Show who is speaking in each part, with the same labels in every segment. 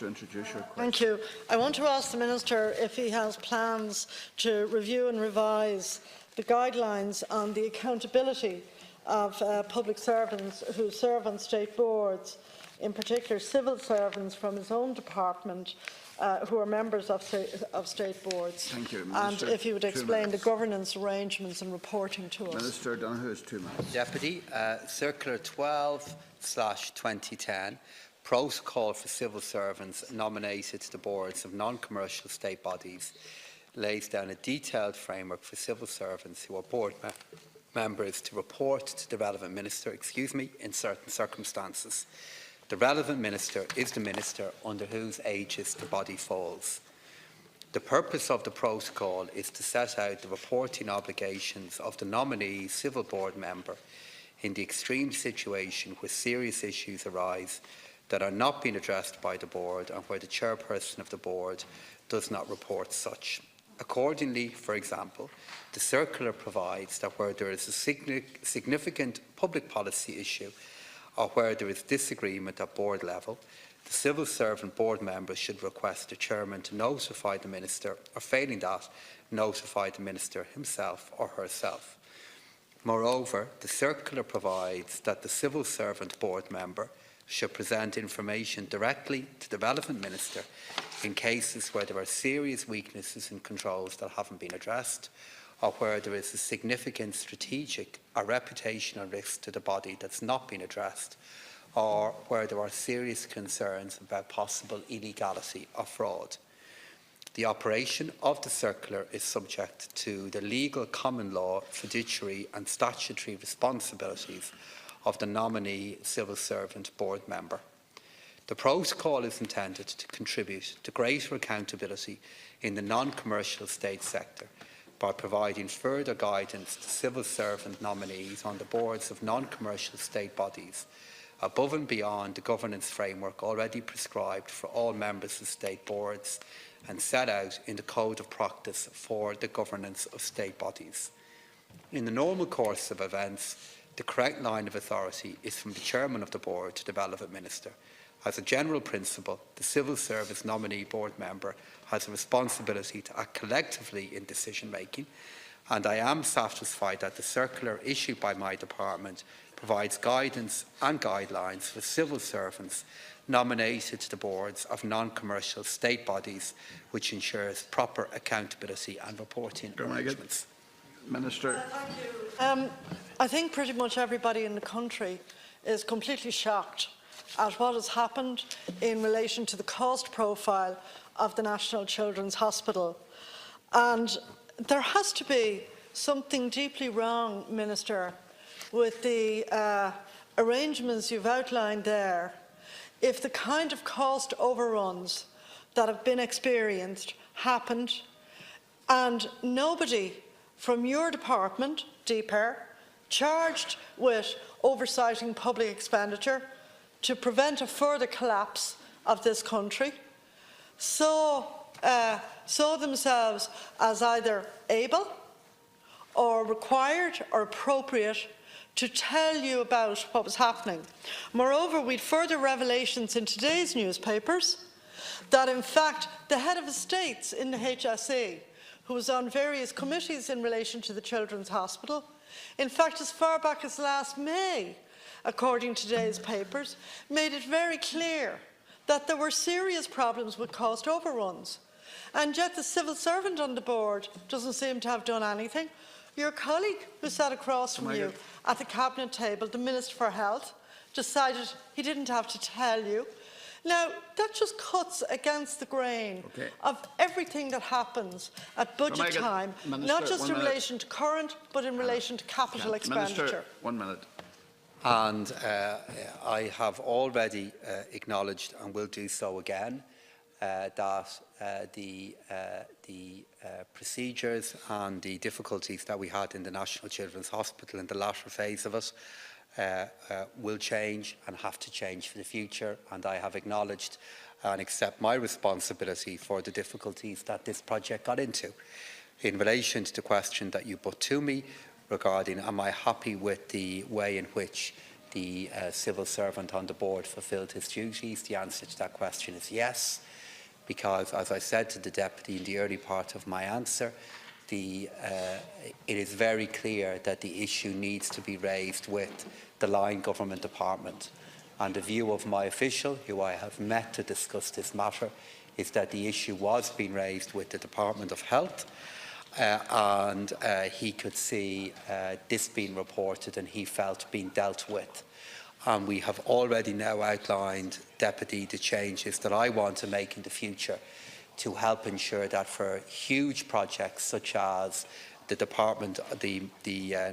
Speaker 1: to introduce your question.
Speaker 2: Thank you. I want to ask the Minister if he has plans to review and revise the guidelines on the accountability of public servants who serve on state boards, in particular civil servants from his own department who are members of state boards.
Speaker 1: Thank you, Minister.
Speaker 2: And if you would explain the governance arrangements and reporting to us.
Speaker 1: Minister Donohoe has 2 minutes.
Speaker 3: Deputy, Circular 12/2010, Protocol for Civil Servants nominated to the boards of non-commercial state bodies, lays down a detailed framework for civil servants who are board members to report to the relevant minister, in certain circumstances. The relevant minister is the minister under whose aegis the body falls. The purpose of the protocol is to set out the reporting obligations of the nominee civil board member in the extreme situation where serious issues arise that are not being addressed by the board and where the chairperson of the board does not report such. Accordingly, for example, the circular provides that where there is a significant public policy issue or where there is disagreement at board level, the civil servant board members should request the chairman to notify the minister, or failing that, notify the minister himself or herself. Moreover, the circular provides that the civil servant board member should present information directly to the relevant minister in cases where there are serious weaknesses in controls that haven't been addressed, or where there is a significant strategic or reputational risk to the body that's not been addressed, or where there are serious concerns about possible illegality or fraud. The operation of the circular is subject to the legal common law, fiduciary and statutory responsibilities of the nominee civil servant board member. The protocol is intended to contribute to greater accountability in the non-commercial state sector by providing further guidance to civil servant nominees on the boards of non-commercial state bodies, above and beyond the governance framework already prescribed for all members of state boards and set out in the Code of Practice for the governance of state bodies. In the normal course of events, the correct line of authority is from the chairman of the board to the relevant minister. As a general principle, the civil service nominee board member has a responsibility to act collectively in decision-making, and I am satisfied that the circular issued by my department provides guidance and guidelines for civil servants nominated to the boards of non-commercial state bodies, which ensures proper accountability and reporting arrangements.
Speaker 1: Minister.
Speaker 2: Thank you. I think pretty much everybody in the country is completely shocked at what has happened in relation to the cost profile of the National Children's Hospital. And there has to be something deeply wrong, Minister, with the arrangements you've outlined there, if the kind of cost overruns that have been experienced happened and nobody from your department, DPER, charged with oversighting public expenditure to prevent a further collapse of this country, saw themselves as either able or required or appropriate to tell you about what was happening. Moreover, we had further revelations in today's newspapers that in fact the head of estates in the HSE, who was on various committees in relation to the Children's Hospital, in fact as far back as last May, according to today's papers, made it very clear that there were serious problems with cost overruns. And yet the civil servant on the board doesn't seem to have done anything. Your colleague who sat across from you at the Cabinet table, the Minister for Health, decided he didn't have to tell you. Now, that just cuts against the grain of everything that happens at budget time, Minister, not just in relation to current, but in relation to capital expenditure.
Speaker 1: Minister, 1 minute.
Speaker 3: And I have already acknowledged, and will do so again, that the procedures and the difficulties that we had in the National Children's Hospital in the latter phase of it will change and have to change for the future, and I have acknowledged and accept my responsibility for the difficulties that this project got into. In relation to the question that you put to me regarding am I happy with the way in which the civil servant on the board fulfilled his duties? The answer to that question is yes, because, as I said to the Deputy in the early part of my answer, it is very clear that the issue needs to be raised with the line government department. And the view of my official, who I have met to discuss this matter, is that the issue was being raised with the Department of Health, and he could see this being reported and he felt being dealt with. And we have already now outlined, Deputy, the changes that I want to make in the future to help ensure that for huge projects such as the department, the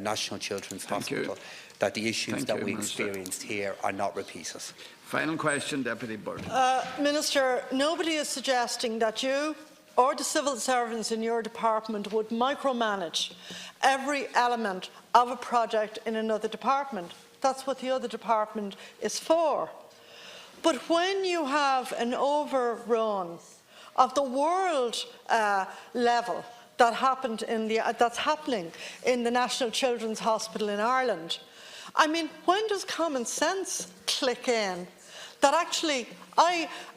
Speaker 3: National Children's Hospital, that the issues that we experienced here are not repeated.
Speaker 1: Final question, Deputy Burton.
Speaker 2: Minister, nobody is suggesting that you or the civil servants in your department would micromanage every element of a project in another department. That's what the other department is for. But when you have an overrun of the world level that happened that's happening in the National Children's Hospital in Ireland, I mean, when does common sense click in? That actually,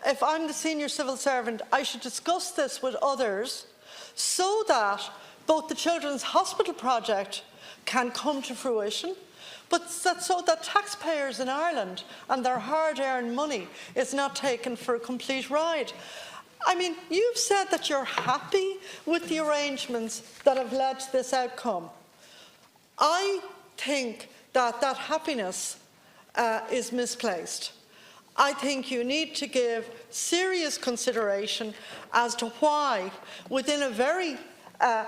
Speaker 2: if I'm the senior civil servant, I should discuss this with others so that both the Children's Hospital project can come to fruition, but so that taxpayers in Ireland and their hard-earned money is not taken for a complete ride. I mean, you've said that you're happy with the arrangements that have led to this outcome. I think that that happiness is misplaced. I think you need to give serious consideration as to why, within a very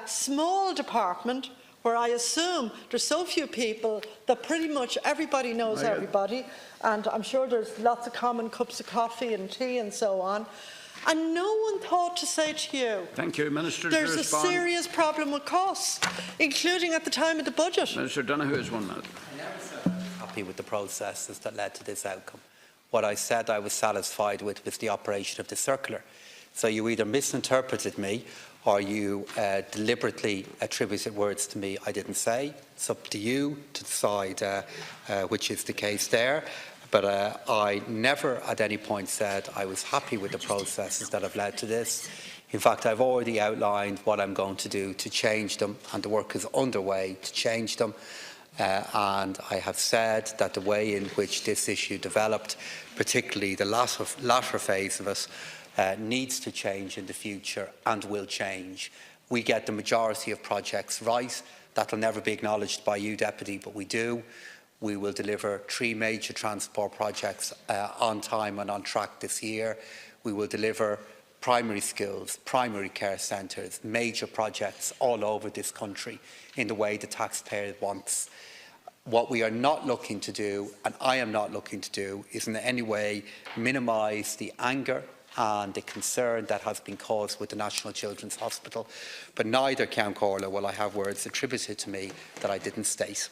Speaker 2: small department, where I assume there's so few people that pretty much everybody knows everybody, and I'm sure there's lots of common cups of coffee and tea and so on, and no one thought to say to you,
Speaker 1: thank you, Minister,
Speaker 2: there's a serious problem with costs, including at the time of the budget.
Speaker 1: Minister Donohoe has 1 minute.
Speaker 3: I never said I was happy with the processes that led to this outcome. What I said I was satisfied with was the operation of the circular. So you either misinterpreted me or you deliberately attributed words to me I didn't say. It's up to you to decide which is the case there. But I never at any point said I was happy with the processes that have led to this. In fact, I've already outlined what I'm going to do to change them, and the work is underway to change them. And I have said that the way in which this issue developed, particularly the latter phase of it, needs to change in the future and will change. We get the majority of projects right. That will never be acknowledged by you, Deputy, but we do. We will deliver 3 major transport projects on time and on track this year. We will deliver primary schools, primary care centres, major projects all over this country in the way the taxpayer wants. What we are not looking to do, and I am not looking to do, is in any way minimise the anger and the concern that has been caused with the National Children's Hospital. But neither, Count Corla, will I have words attributed to me that I didn't state.